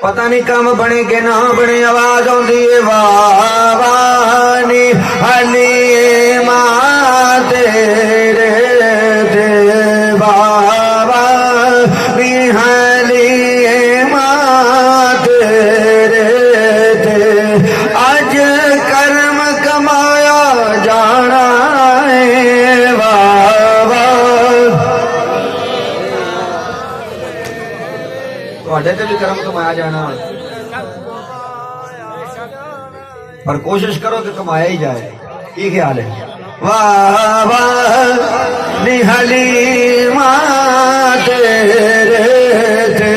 पता नहीं कम बने के ना बने, आवाज आती है वानी हली मां तेरे ते बाबा नी हली मां तेरे ते अज कर्म कमाया जाना है बाबा। तुहाडे ते भी कर्म कमाया जाना, पर कोशिश करो कि कमाया ही जाए। ये ख्याल है। वाह वाह निहली मां तेरे ते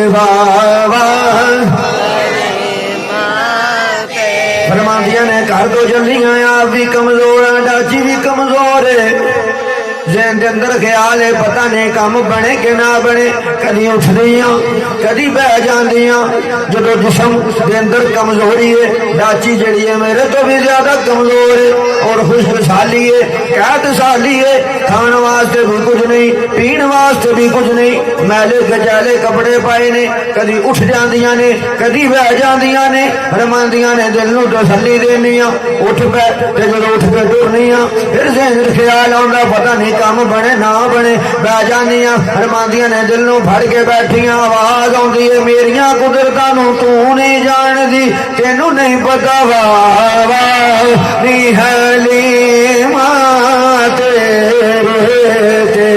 वाह फरमादियां ने घर तो जल्दियां, आप भी कमजोर है, डाची भी कमजोर है। जहन के अंदर ख्याल है पता नहीं काम बने कि ना बने, कदी उठदियां कदी बह जांदियां। जो जिसम के अंदर कमजोरी है, डाची जड़ी है मेरे तो भी ज्यादा कमजोर है और खुशहाली है, कैद साली है। खान वास्ते भी कुछ नहीं, पीन वास्ते भी कुछ नहीं, मैले गजाले कपड़े पाए ने, कदी उठ जांदियां ने कदी बह जांदियां ने। फरमांदियां ने दिल नूं तसल्ली देनी आ, उठ पै ते जदों उठ के टुरनी आ फिर जहन ख्याल आउंदा पता नहीं काम बने ना बने, बह जानिया। फरमांदियां ने दिल नूं फड़ के बैठियां, आवाज आउंदी है मेरियां कुदरतां नूं तू नहीं जानदी, तेनू नहीं पता वाह वाह नी हली मां तेरे ते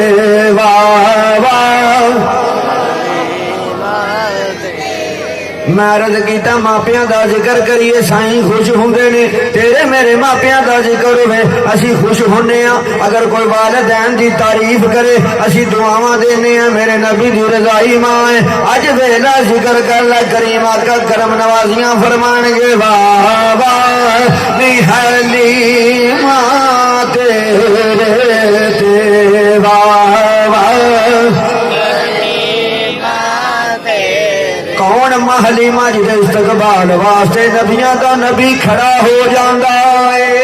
वाह वाह। मैं अर्ज किया मापियां दा जिक्र करिए, साईं खुश होंदे ने, तेरे मेरे मापियां दा जिक्र होवे असी खुश होने आ। अगर कोई वालिदैन दी तारीफ करे असी दुआवां देने आ, मेरे नबी दी रजाई मां है। अज वेला जिक्र कर ला करीम आका करम नवाजियां फरमानगे वाह वाह नी हली मां तेरे ते वाह वाह। कौन महलीमा जिदे इस्तकबाल वास्ते नबियां दा नबी खड़ा हो जांदा है।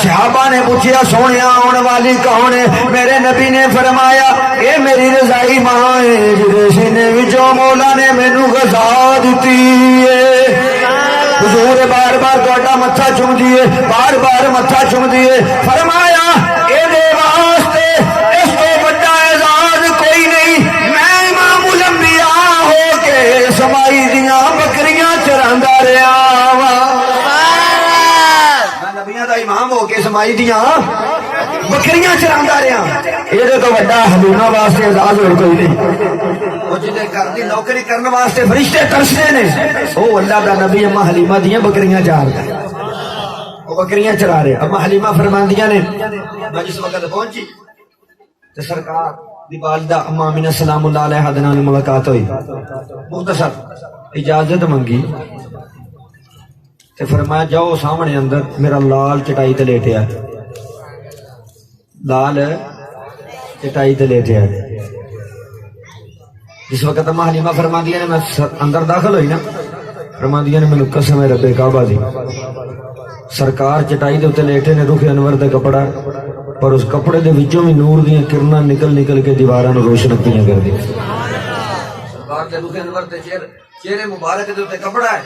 सहाबा ने पूछा सोने आने वाली कौन है? मेरे नबी ने फरमाया ये मेरी रजाई मां है, जिदे सीने विचों मौला ने मैनू गजा दी है। हुजूर बार बार तुहाडा मत्था चुमदी है, बार बार मत्था चुमदी है। फरमाया एदे वास्ते इस तो बड़ा एजाज कोई नहीं, मैं इमामुल अंबिया हो के समाई दियां बकरियां चरांदा रहा वा। मैं नबियां दा इमाम हो के समाई दियां बकरियां चरांदा रहा, ये तो बड़ा हलीमा वास्ते एजाज और कोई नहीं। वो जिहदे घर दी नौकरी करने वास्ते फरिश्ते तरसदे ने, ओ अल्लाह दा नबी अम्मा हलीमा दियां बकरियां चारदा, वो बकरियां चरा रहे। अम्मा हलीमा फरमांदियां ने मैं जिस वक्त पहुंची तो सरकार दी वालिदा अम्मा अमीना सलामुल्लाह अलैहा दे नाल मुलाकात हुई। मुख्तसर इजाजत मंगी ते फरमाया जाओ सामने अंदर मेरा लाल चटाई ते लेटिया, लाल चटाई ते लेटिया। जिस वक्त अम्मा हलीमा फरमांदियां ने मैं अंदर दाखिल हुई ना, फरमांदियां ने मैनू कसम है रब्बे काबा दी, सरकार चटाई दे उत्ते लेटे ने, रुख अनवर दा कपड़ा, पर उस कपड़े दे विचों भी नूर दी किरणा निकल निकल के दीवारां नूं रोशन पियां कर दी। सरकार दे रुख अनवर दे चेहरे मुबारक दे उत्ते कपड़ा है।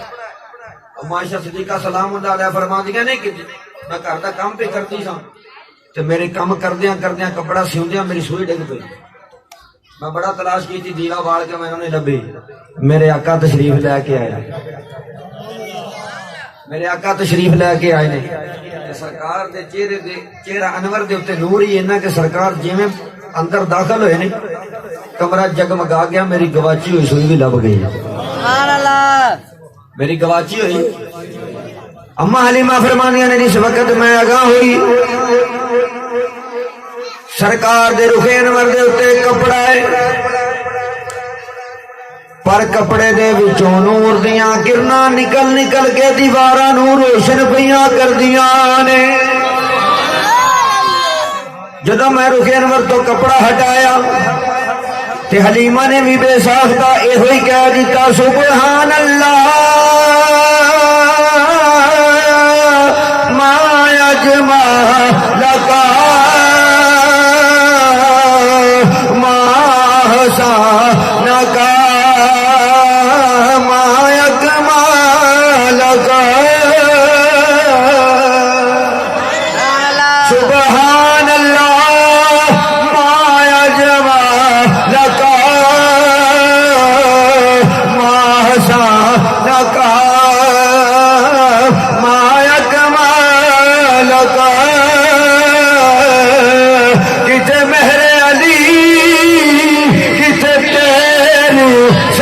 अम्मा आयशा सिद्दीका सलामुल्लाह अलैहा फरमांदियां ने कि मैं घर दा काम पे करती सां ते मेरे काम करदियां करदियां कपड़ा सिउंदियां मेरी सूई डिग पई। मैं बड़ा तलाश की थी, दीवा बाल के मैंने नहीं लभी। मेरे आका तशरीफ लैके आया, मेरे आका तशरीफ लैके आए ने। सरकार दे चेहरे दे चेहरा अनवर दे उत्ते नूर ही इन्ना कि सरकार जिवें अंदर दाखिल होए ने कमरा जगमगा गया, मेरी गवाची हुई सूई भी लभ गई। मेरी गवाची हुई। अम्मा हलीमा फरमानिया ने जिस वक्त मैं अगा हुई सरकार दे रुखे अनवर दे उत्ते कपड़ा है, पर कपड़े दे विचों नूर दियां किरणां निकल निकल के दीवारां नूं रोशन पियां करदियां ने। जदों मैं रुखे अनवर तो कपड़ा हटाया ते हलीमा ने भी बेसाख्ता एहो ही कह दिता सुबहान अल्लाह मा अजमा लका मा हसा नका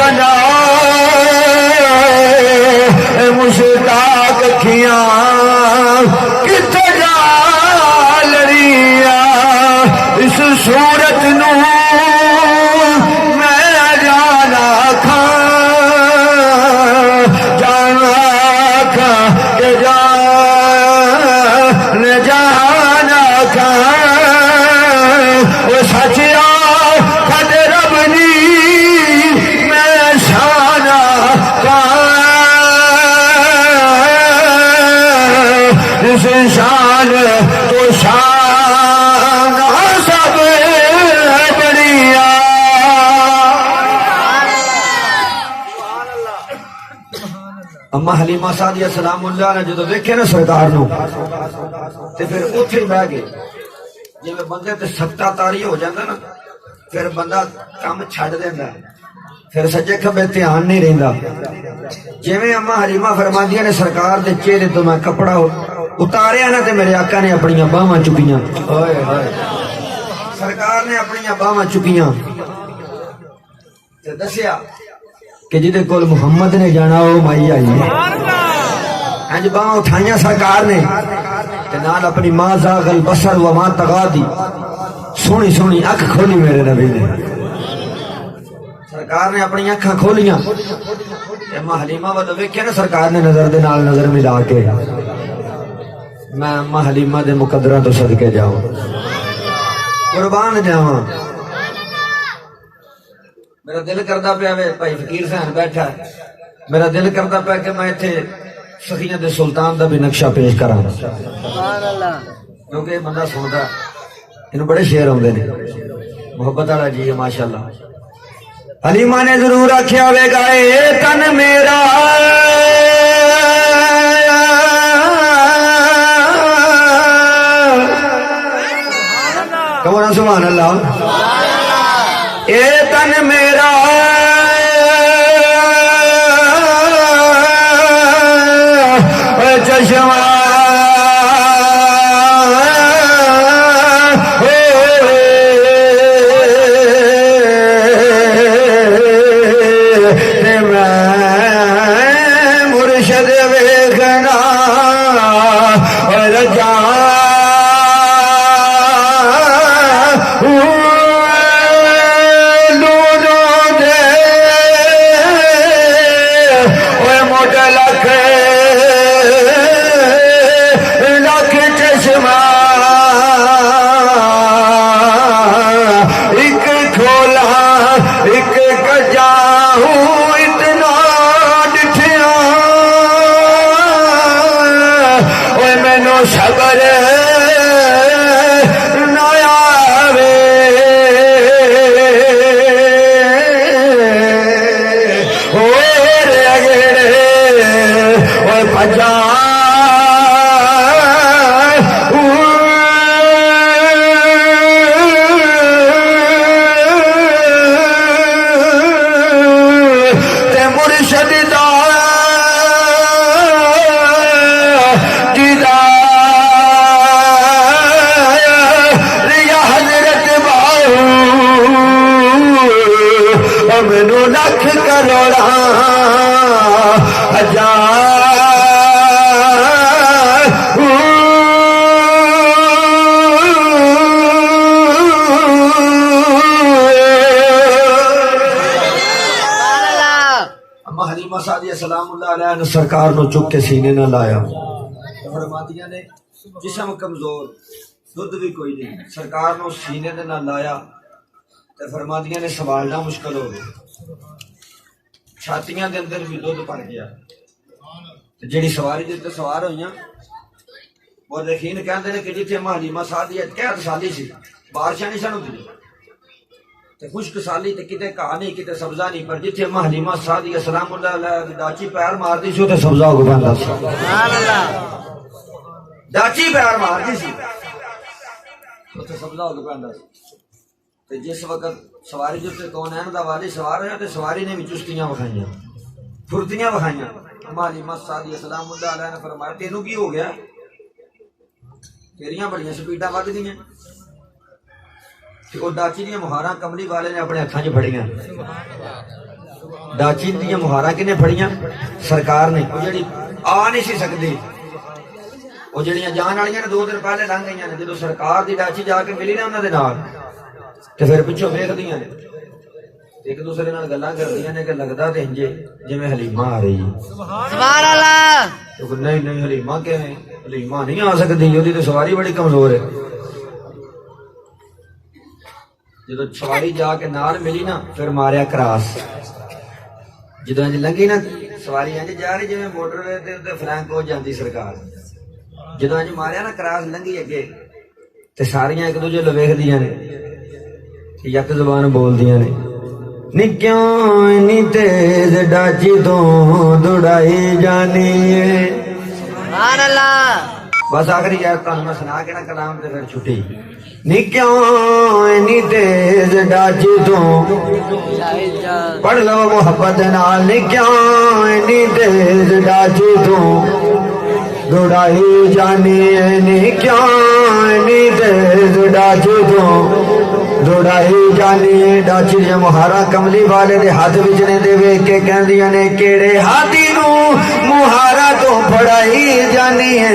बना मुश्ताक खिया किथे जा लड़िया इस सूरत नू मैं जाना खा जाना खा के जाना खा वो सचिया खद रबनी मैं शाना खा इस शान तो शान सब बढ़िया अम्मा हलीमा सादिया सलामुल्लाह ने जो देखे ना सरकार नू ते फिर उत्थे ही बह गए जिवें बंदे ते सत्ता तारी हो जाता ना फिर बंदा काम छड्ड देंदा फिर सज्जे खब्बे ध्यान नहीं रहिंदा जिवें अम्मा हलीमा फरमादियां ने सरकार दे चेहरे तो मैं कपड़ा उतारिया ना ते मेरे आका ने अपनियां बाहां चुकियां ओए होए सरकार ने अपनियां बाहां चुकियां ते दसिया कि जिदे कोल मुहम्मद ने जाना वो माई आई है अंज बाहां उठाइयां सरकार ने ते नाल अपनी मां जागल बसर व मां तगा दी सोहनी सोहनी अख खोली मेरे नबी ने सरकार ने अपनी अखां खोलियां अम्मा हलीमा वाल वेख्या ना सरकार ने नजर दे नाल नजर मिला के मैं अम्मा हलीमा दे मुकद्दरां तो सदके जाऊं कुर्बान जावां मेरा दिल करता पाया वे भाई फकीर सहन बैठा मेरा दिल करता पाया कि मैं इत्थे सखियां दे सुल्तान दा भी नक्शा पेश करा क्योंकि बंदा सुनता इन्हू बड़े शेर आउंदे ने मोहब्बत वाला जी है माशाअल्लाह हलीमा ने जरूर आख्या वेगा ए तन मेरा कहो ना सुभान अल्लाह ए तन मेरा चश्मा मुर्शद वेखना रजा सबर नया वे हो अगेड़े भजा मुर्शद दा मैनू लख करोड़ा हजार अम्मा हलीमा सादिया सलामुल्लाह अलैहा ने सरकार नु चुक के सीने न लाया फरमादियां ने जिस्म कमजोर दुध भी कोई नहीं सरकार नु सीने दे न लाया ते फरमादियां ने संभालना मुश्किल हो गया छातियां दे अंदर भी दुध पड़ गया ते जेड़ी सवारी दे उत्ते सवार होईयां वो यकीन कहंदे ने कि जिथे अम्मा हलीमा सादिया कहत साली सी बारिशां नहीं सन हुंदियां ते खुश्क साली ते किते घा नहीं किते सब्जा नहीं पर जिथे अम्मा हलीमा सादिया सलामुल्लाह अलैहा दी डाची पैर मारदी सी उत्ते सब्जा उग पैंदा सी सुभान अल्लाह डाची पैर मारदी सी उत्ते सब्जा उग पैंदा सी ते जिस वक्त सवारी जो कौनैन दा वाली सवार होया ते सवारी ने भी चुस्तियां विखाइयां फुर्तियां विखाइयां अम्मा हलीमा सादिया सलामुल्लाह अलैहा ने फरमाया तेनू की हो गया तेरियां बड़ियां स्पीडां वध गईयां ते ओ डाची दियां मुहारां कमली वाले ने अपने हत्थां च फड़ियां डाची ਦੀਆਂ ਮੁਹਾਰਾਂ ਕਿਨੇ ਫੜੀਆਂ ਸਰਕਾਰ ਨੇ ਉਹ ਜਿਹੜੀ ਆ ਨਹੀਂ ਸੀ ਸਕਦੀ ਉਹ ਜਿਹੜੀਆਂ ਜਾਣ ਵਾਲੀਆਂ ਨੇ 2 ਦਿਨ ਪਹਿਲੇ ਲੰਘ ਗਈਆਂ ਨੇ ਜਦੋਂ ਸਰਕਾਰ ਦੀ ਡਾਚੀ ਜਾ ਕੇ ਮਿਲੀ ਨਾ ਉਹਨਾਂ ਦੇ ਨਾਲ ਤੇ ਫਿਰ ਪਿੱਛੋਂ ਵੇਖਦੀਆਂ ਨੇ ਇੱਕ ਦੂਸਰੇ ਨਾਲ ਗੱਲਾਂ ਕਰਦੀਆਂ ਨੇ ਕਿ ਲੱਗਦਾ ਤੇ ਇੰਜੇ ਜਿਵੇਂ ਹਲੀਮਾ ਆ ਰਹੀ ਹੈ ਸੁਭਾਨ ਅੱਲਾਹ ਉਹ ਨਹੀਂ ਨਹੀਂ ਹਲੀਮਾ ਕਿਵੇਂ ਹਲੀਮਾ ਨਹੀਂ ਆ ਸਕਦੀ ਉਹਦੀ ਤੇ ਸਵਾਰੀ ਬੜੀ ਕਮਜ਼ੋਰ ਹੈ ਜਦੋਂ ਸਵਾਰੀ ਜਾ ਕੇ ਨਾਲ ਮਿਲੀ ਨਾ ਫਿਰ ਮਾਰਿਆ ਕਰਾਸ ਜਦੋਂ ਇੰਜ ਲੰਘੀ ਨਾ ਸਵਾਰੀ ਇੰਜ ਜਾ ਰਹੀ ਜਿਵੇਂ ਮੋਟਰਵੇ ਤੇ ਉੱਤੇ ਫਲੈਂਕ ਹੋ ਜਾਂਦੀ ਸਰਕਾਰ ਜਦੋਂ ਇੰਜ ਮਾਰਿਆ ਨਾ ਕਰਾਸ ਲੰਘੀ ਅੱਗੇ ਤੇ ਸਾਰੀਆਂ ਇੱਕ ਦੂਜੇ ਨੂੰ ਵੇਖਦੀਆਂ ਨੇ ਤੇ ਯੱਕ ਜ਼ਬਾਨ ਬੋਲਦੀਆਂ ਨੇ ਨੀ ਕਿਉਂ ਇੰਨੀ ਤੇਜ਼ ਡਾਚੀ ਤੋਂ ਦੌੜਾਈ ਜਾਨੀ ਏ ਸੁਭਾਨ ਅੱਲਾਹ बस आखिरी यार तुहानू मैं सुना के ना कलाम ते फिर छुट्टी नी क्यों इन्नी तेज डाची तू पढ़ लो मोहब्बत नाल नी क्यों इन्नी तेज डाची तू दौड़ाई जानी है नी क्यों इन्नी तेज डाची तू दौड़ाई जानी है डाची दे मुहारा कमली वाले दे हाथ विच ने दे वेख के कहंदियां ने केड़े हाथी नू मुहारा तो फड़ाई जानी है